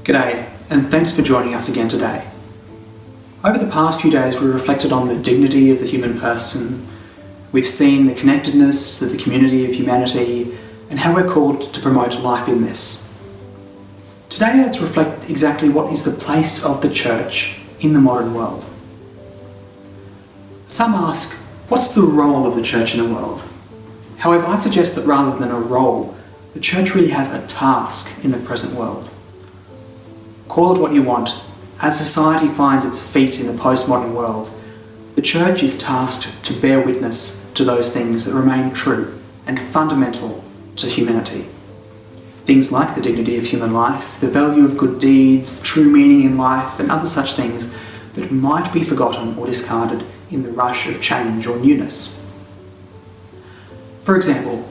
G'day, and thanks for joining us again today. Over the past few days, we reflected on the dignity of the human person. We've seen the connectedness of the community of humanity and how we're called to promote life in this. Today, let's reflect exactly what is the place of the church in the modern world. Some ask, what's the role of the church in the world? However, I suggest that rather than a role, the church really has a task in the present world. Call it what you want. As society finds its feet in the postmodern world, the church is tasked to bear witness to those things that remain true and fundamental to humanity. Things like the dignity of human life, the value of good deeds, the true meaning in life, and other such things that might be forgotten or discarded in the rush of change or newness. For example,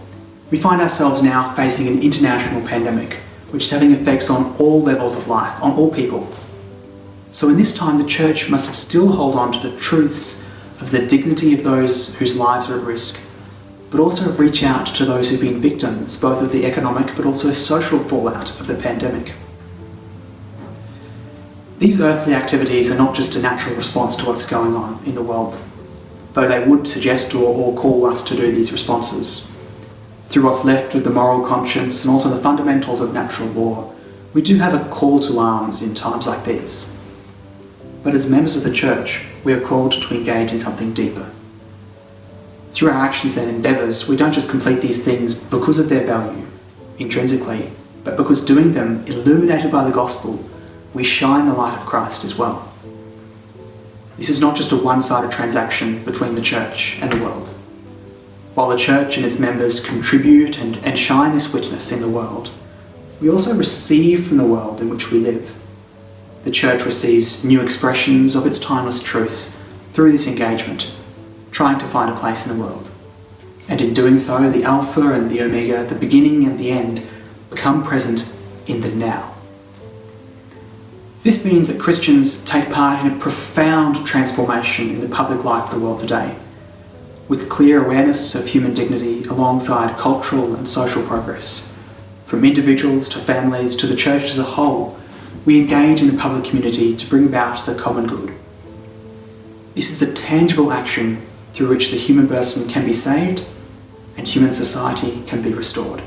we find ourselves now facing an international pandemic, which is having effects on all levels of life, on all people. So in this time, the church must still hold on to the truths of the dignity of those whose lives are at risk, but also reach out to those who've been victims, both of the economic but also social fallout of the pandemic. These earthly activities are not just a natural response to what's going on in the world, though they would suggest or call us to do these responses. Through what's left of the moral conscience and also the fundamentals of natural law, we do have a call to arms in times like these. But as members of the church, we are called to engage in something deeper. Through our actions and endeavours, we don't just complete these things because of their value, intrinsically, but because doing them, illuminated by the gospel, we shine the light of Christ as well. This is not just a one-sided transaction between the church and the world. While the church and its members contribute and shine this witness in the world, we also receive from the world in which we live. The church receives new expressions of its timeless truth through this engagement, trying to find a place in the world. And in doing so, the Alpha and the Omega, the beginning and the end, become present in the now. This means that Christians take part in a profound transformation in the public life of the world today, with clear awareness of human dignity alongside cultural and social progress. From individuals to families to the church as a whole, we engage in the public community to bring about the common good. This is a tangible action through which the human person can be saved and human society can be restored.